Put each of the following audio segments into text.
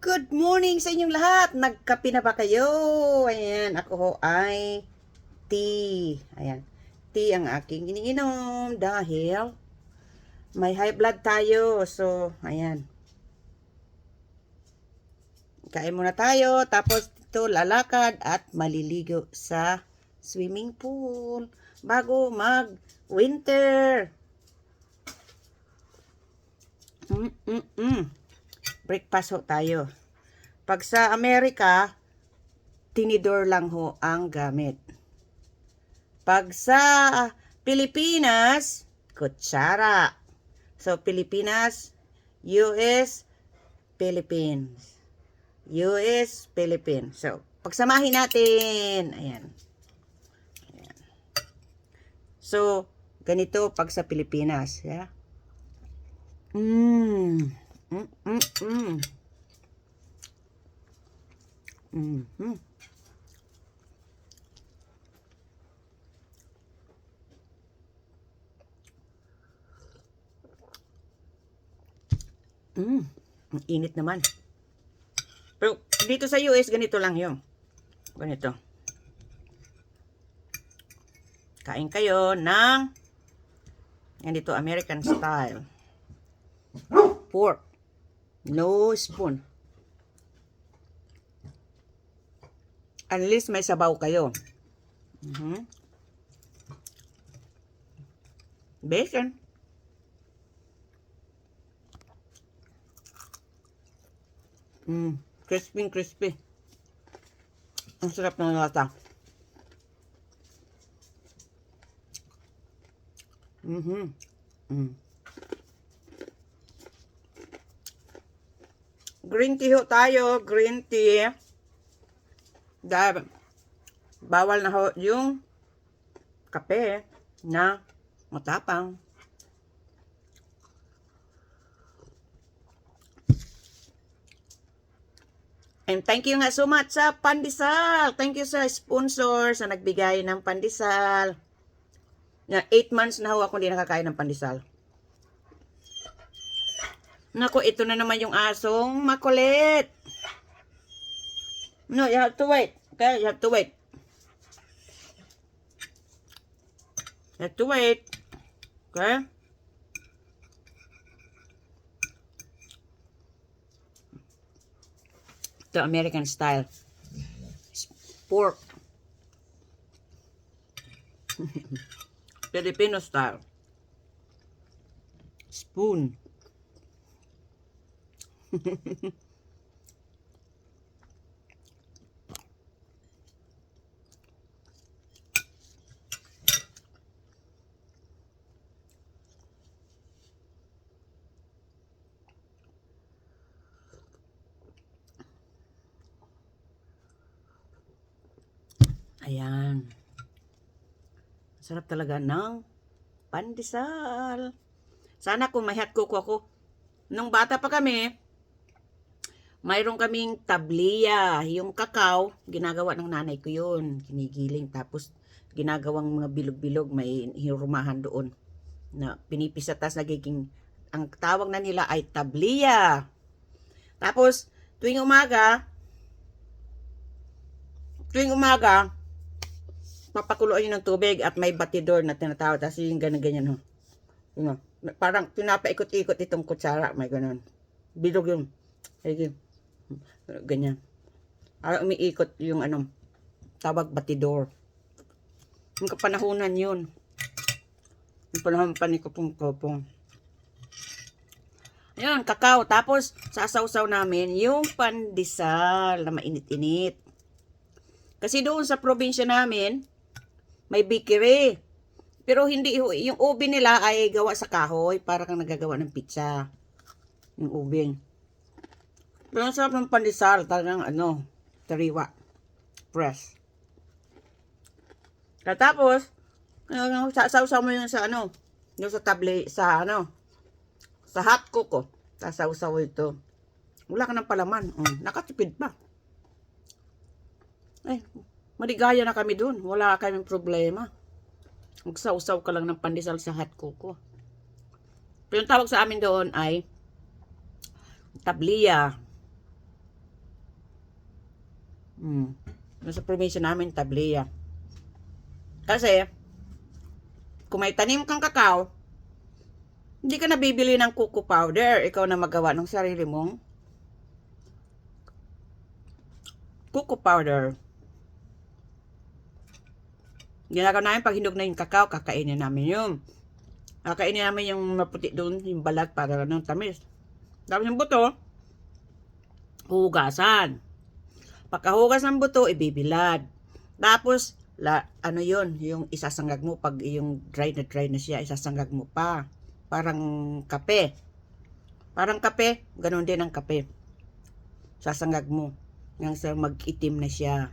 Good morning sa inyong lahat. Nagkape na ba kayo? Ayan, ako ho ay tea. Ayan, tea ang aking iniinom dahil may high blood tayo. So, ayan. Kain muna tayo. Tapos ito lalakad at maliligo sa swimming pool bago mag-winter. Breakfast ho tayo. Pag sa Amerika, tinidor lang ho ang gamit. Pag sa Pilipinas, kutsara. So, Pilipinas, US, Philippines. US, Philippines. So, pagsamahin natin. Ayan. Ayan. So, ganito pag sa Pilipinas. Yeah? Ang init naman. Pero dito sa US, ganito lang yung. Ganito. Kain kayo ng ganito, American style. Pork. No spoon. At least may sabaw kayo. Bacon. Crispy. Ang sarap ng lata. Green tea ho tayo. Green tea. Dahil bawal na ho yung kape na matapang. And thank you nga so much sa pandesal. Thank you sa sponsor sa nagbigay ng pandesal. Na 8 months na ho ako hindi nakakain ng pandesal. Naku, ito na naman yung asong makulit. No, you have to wait. Okay, you have to wait. You have to wait. Okay? The American style. Pork. Filipino style. Spoon. Ayan. Sarap talaga ng pandesal. Sana kung may hot cocoa ako. Nung bata pa kami, mayroon kaming tabliya. Yung kakao, ginagawa ng nanay ko yun. Kinigiling. Tapos, ginagawang mga bilog-bilog. May hirumahan doon. Na pinipisa. Tas nagiging, ang tawag na nila ay tabliya. Tapos, tuwing umaga, papakuluan yun ng tubig at may batidor na tinatawag. Tapos yung ganyan-ganyan. Yun, parang pinapaikot-ikot itong kutsara. May ganun. Bilog yun. Ganyan. Parang umiikot yung tawag batidor. Yung kapanahunan yun. Yung panahon pa ni Kupong-Kupong. Ayun, kakao. Tapos, sasawsaw namin yung pandesal na mainit-init. Kasi doon sa probinsya namin, may bakery. Pero hindi, yung oven nila ay gawa sa kahoy. Para kang nagagawa ng pizza. Yung oven. Pero ang sarap ng pandesal. Talagang tariwa. Fresh. Tapos, sasawsaw mo yun sa yung sa table, sa hot cocoa. Sasawsaw ito. Wala ka ng palaman. Nakatipid pa. Maligaya na kami dun. Wala kaming problema. Magsawsaw ka lang ng pandesal sa hot cocoa. Pero yung tawag sa amin doon ay tabliya. Nasa probinsya namin, Tablia. Kasi, kung may tanim kang kakao, hindi ka nabibili ng cocoa powder. Ikaw na magawa ng sarili mong cocoa powder. Ginagawa namin pag hinog na yung kakao, kakainin namin yun. Kakainin namin yung maputi doon, yung balat para ng tamis. Tapos yung buto, hugasan. Pagkahugas ng buto, ibibilad. Tapos, ano yun, yung isasangag mo, pag yung dry na siya, isasangag mo pa. Parang kape. Parang kape, ganun din ang kape. Sasangag mo. Hanggang sa mag-itim na siya.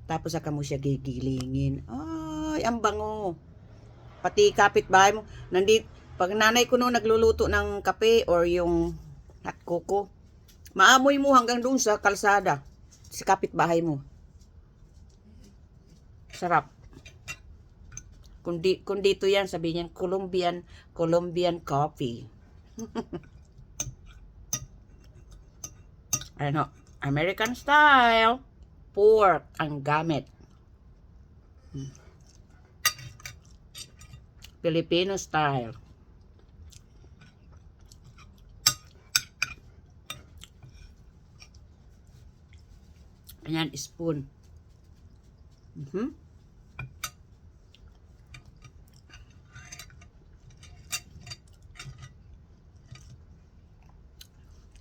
Tapos saka mo siya gigilingin. Ay, ang bango. Pati kapitbahay mo. Pag nanay ko noon nagluluto ng kape or yung hot cocoa, maamoy mo hanggang doon sa kalsada. Sa kapitbahay mo. Sarap. Kung dito yan, sabihin niyan, Colombian coffee. Ano, American style. Pork ang gamit. Filipino style. Ayan, spoon.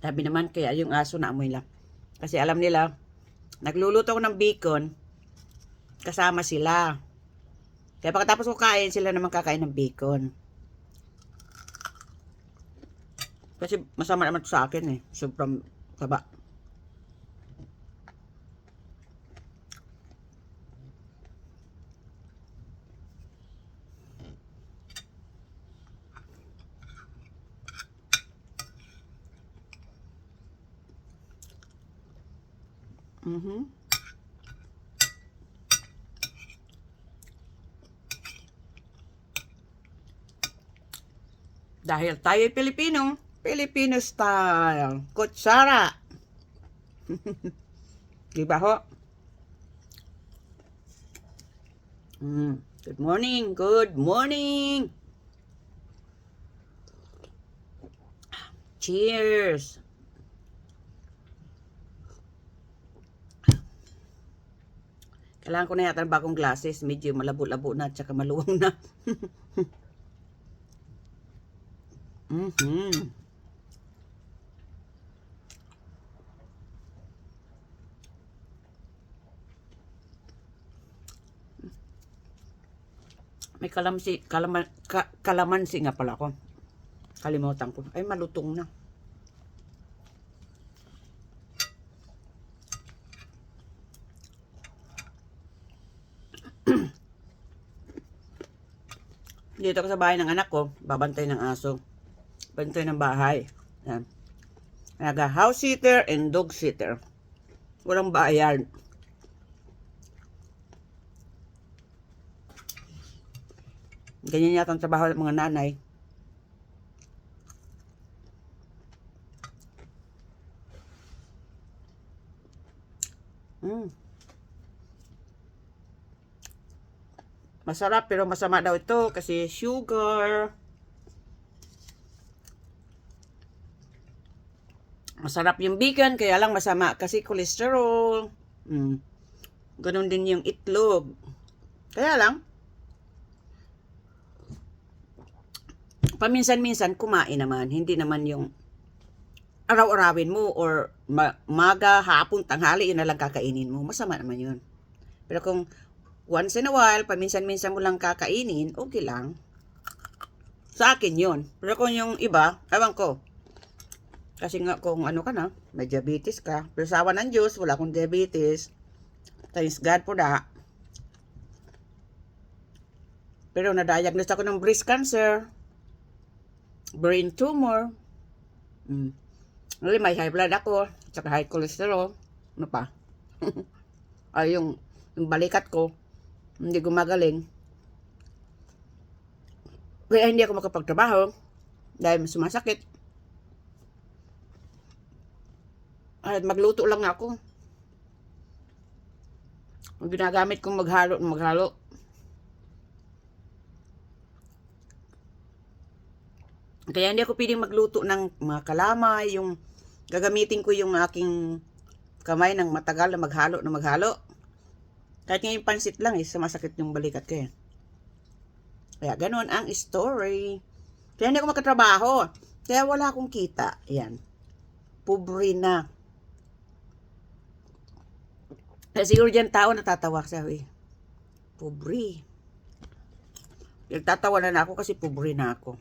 Sabi naman, kaya yung aso na amoy lang. Kasi alam nila, nagluluto ako ng bacon, kasama sila. Kaya pagkatapos ko kain, sila naman kakain ng bacon. Kasi masama naman sa akin eh. Sobrang taba. Dahil tayo Pilipino, Filipino style. Kutsara. Diba ho? Good morning, good morning. Cheers. Kailangan ko na yata ng bagong glasses. Medyo malabo-labo na at saka maluwang na. May kalamansi nga pala ako. Kalimutan ko. Ay, malutong na. Dito ako sa bahay ng anak ko, babantay ng aso. Bantay ng bahay. Yan. House sitter and dog sitter. Walang bayad. Ganyan yata ang trabaho ng mga nanay. Masarap pero masama daw ito kasi sugar. Masarap yung bacon kaya lang masama kasi cholesterol. Ganon din yung itlog. Kaya lang, paminsan-minsan kumain naman. Hindi naman yung araw-arawin mo or maga, hapon, tanghali, yun na lang kakainin mo. Masama naman yun. Pero kung once in a while, paminsan-minsan mo lang kakainin, okay lang. Sa akin yun. Pero kung yung iba, ewan ko. Kasi nga kung ano ka na, may diabetes ka. Pero sa awa ng Diyos, wala akong diabetes. Thanks God for that. Pero na-diagnose ako ng breast cancer. Brain tumor. May high blood ako. Tsaka high cholesterol. Ano pa? Ay, yung balikat ko. Hindi gumagaling. Kaya hindi ako makapagtrabaho. Dahil sumasakit. At magluto lang ako. Ang ginagamit kong maghalo. Kaya hindi ako pwedeng magluto ng mga kalamay, yung gagamitin ko yung aking kamay ng matagal na maghalo. Kahit nga yung pansit lang, sumasakit yung balikat ko eh. Kaya ganun ang story. Kaya hindi ako makatrabaho. Kaya wala akong kita. Yan. Pobre na. Kaya siguro dyan tao natatawa sabi. Pobre. Nagtatawa na ako kasi pobre na ako.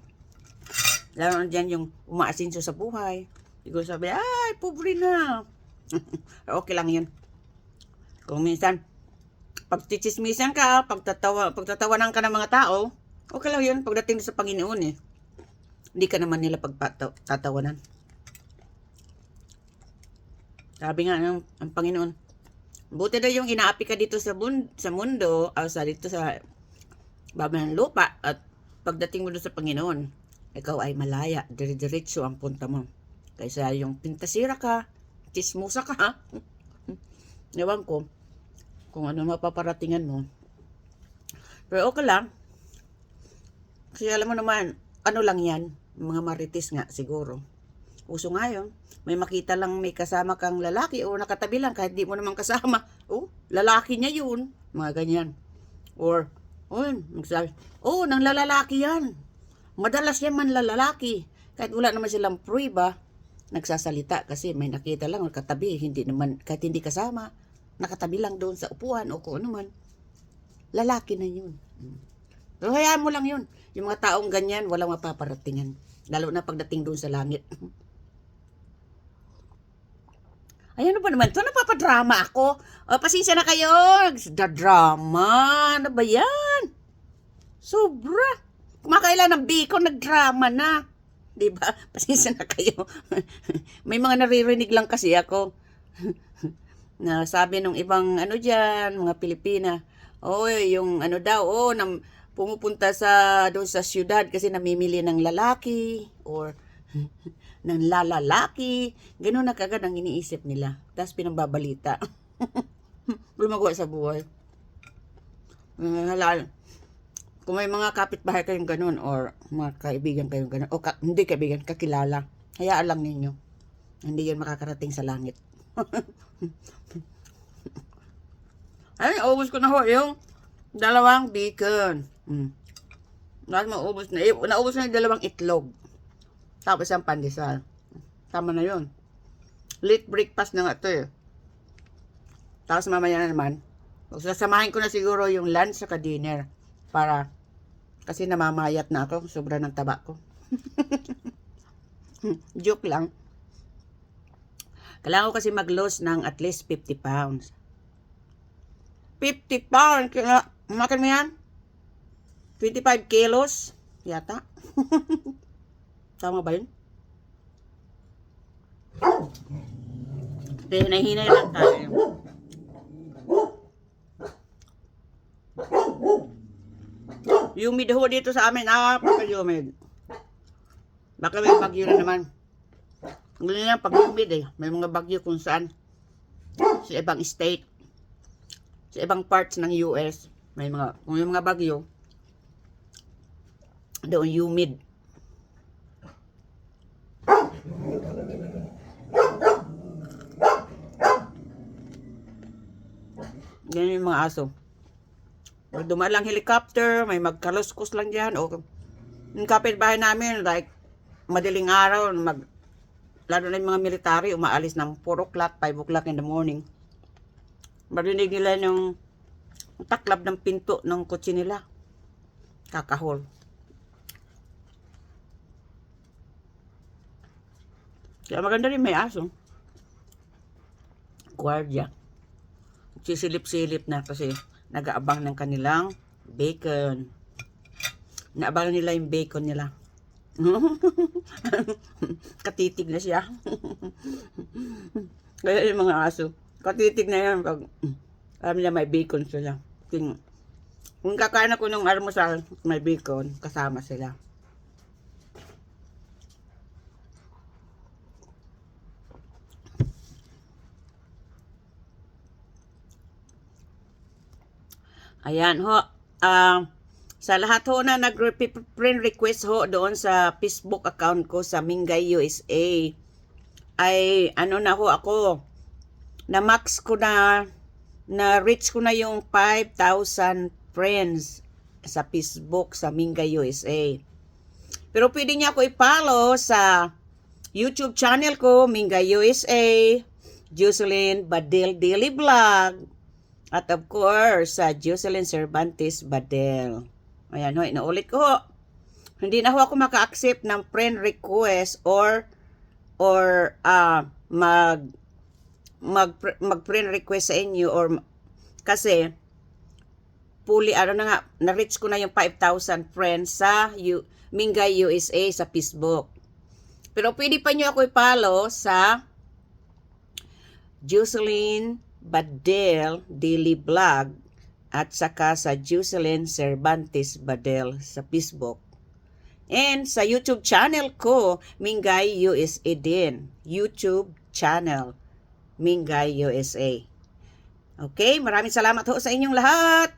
Lalo na dyan yung umaasinso sa buhay. Siguro sabi, ay, pobre na. Okay lang yun. Kung minsan, pagtichismisan ka, pagtatawanan ka ng mga tao, okay lang yun pagdating sa Panginoon eh. Hindi ka naman nila pagtatawanan. Sabi nga ang Panginoon, buti na yung inaapi ka dito sa mundo, dito sa baba ng lupa, at pagdating mo doon sa Panginoon, ikaw ay malaya, dire-diretso ang punta mo. Kaysa yung pintasira ka, chismosa ka, ewan ko, kung ano mapaparatingan mo. Pero okay lang. Kasi alam mo naman, ano lang yan, mga marites nga siguro. Uso nga yun. May makita lang may kasama kang lalaki o nakatabi lang kahit di mo naman kasama. Oh, lalaki niya yun. Mga ganyan. Or, magsabi, nang lalaki yan. Madalas yan man lalaki. Kahit wala naman silang prueba, nagsasalita kasi may nakita lang nakatabi, hindi naman, kahit hindi kasama, nakatabi lang doon sa upuan o kung ano man. Lalaki na yun. Pero hayaan mo lang yun. Yung mga taong ganyan, walang mapaparatingan. Lalo na pagdating doon sa langit. Ay, ano ba naman ito? Napapadrama ako. Pasensya na kayo. Nagdadrama. Ano ba yan? Sobra. Kumakailan ng bacon, nagdrama na. Diba? Pasensya na kayo. May mga naririnig lang kasi ako. Na sabi nung ibang dyan, mga Pilipina, yung daw, pumupunta doon sa syudad kasi namimili ng lalaki or ng lalalaki. Ganun na kagad ang iniisip nila. Tapos pinambabalita. Lumagawa sa buhay. Halal. Kung may mga kapitbahay kayong ganun or mga kaibigan kayong ganun, o hindi kaibigan, kakilala, hayaan lang ninyo. Hindi yan makakarating sa langit. Ay, ubos ko na ho yung 2 bacon. Dahil maubos na. Naubos na yung 2 itlog. Tapos ang pandesal. Tama na yun. Late breakfast na nga ito eh. Tapos mamaya na naman, sasamahin ko na siguro yung lunch sa dinner. Kasi namamayat na ako. Sobra ng taba ko. Joke lang. Kailangan ko kasi mag-lose ng at least 50 pounds. 50 pounds? Makan mo yan? 25 kilos? Yata. Tama ba yun? Hinay-hinay lang tayo. Humid ho dito sa amin. Napaka-humid. Baka may bagyo na naman. Ganyan pag humid eh. May mga bagyo kung saan. Sa ibang state. Sa ibang parts ng US. Kung yung mga bagyo, doon humid. Ganyan yung mga aso. Pag dumaan lang helicopter, may magkaluskos lang dyan. O yung kapitbahay namin, like, madaling araw, lalo na yung mga military, umaalis ng 4 o'clock, 5 o'clock in the morning. Marinig nila yung taklab ng pinto ng kotse nila. Kakahol. Kaya maganda rin may aso. Guardia. Sisilip-silip na kasi nag-aabang ng kanilang bacon. Naabangan nila yung bacon nila. Katitig na siya. Kaya yung mga aso, katitig na yan pag alam nila may bacon sila. Kung kakain ako ng almusal, may bacon, kasama sila. Ayan ho. Sa lahat ho na nag-friend request ho doon sa Facebook account ko sa Mingay USA, ay ano na ho ako, na-max ko na-reach ko na yung 5,000 friends sa Facebook sa Mingay USA. Pero pwede niya ako i-follow sa YouTube channel ko, Mingay USA, Jocelyn Badel Daily Vlog, at of course, sa Jocelyn Cervantes Badel. Ayan ho, inaulit ko ho. Hindi na ho ako maka-accept ng friend request or mag-friend request sa inyo or kasi fully na-reach ko na yung 5,000 friends sa Mingay USA sa Facebook. Pero pwede pa nyo ako i-follow sa Jocelyn Badel Daily Vlog at saka sa Jocelyn Cervantes Badel sa Facebook. And sa YouTube channel ko, Mingay USA din. YouTube channel, Mingay USA. Okay, maraming salamat ho sa inyong lahat.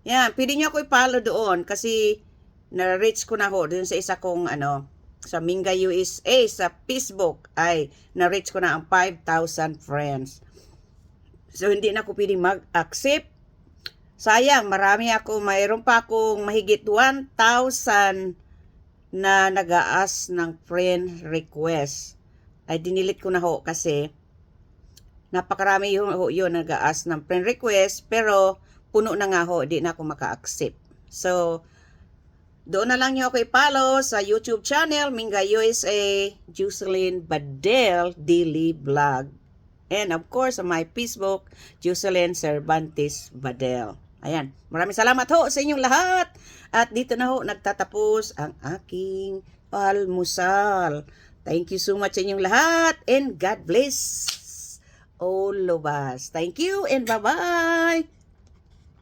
Yan, pwede nyo ako i-follow doon kasi na-reach ko na ho doon sa isa kong sa Mingay USA sa Facebook ay na-reach ko na ang 5,000 friends. So, hindi na ako pwedeng mag-accept. Sayang, mayroon pa akong mahigit 1,000 na nag-aas ng friend request. Ay, dinilit ko na ho kasi napakarami yun nag-aas ng friend request, pero puno na nga ho, di na ako maka-accept. So, doon na lang nyo ako i-follow sa YouTube channel, Mingay USA, Jocelyn Badel Daily Vlog. And of course, sa my Facebook, Jocelyn Cervantes Badel. Ayan. Maraming salamat ho sa inyong lahat. At dito na ho nagtatapos ang aking almusal. Thank you so much sa inyong lahat. And God bless all of us. Thank you and bye-bye.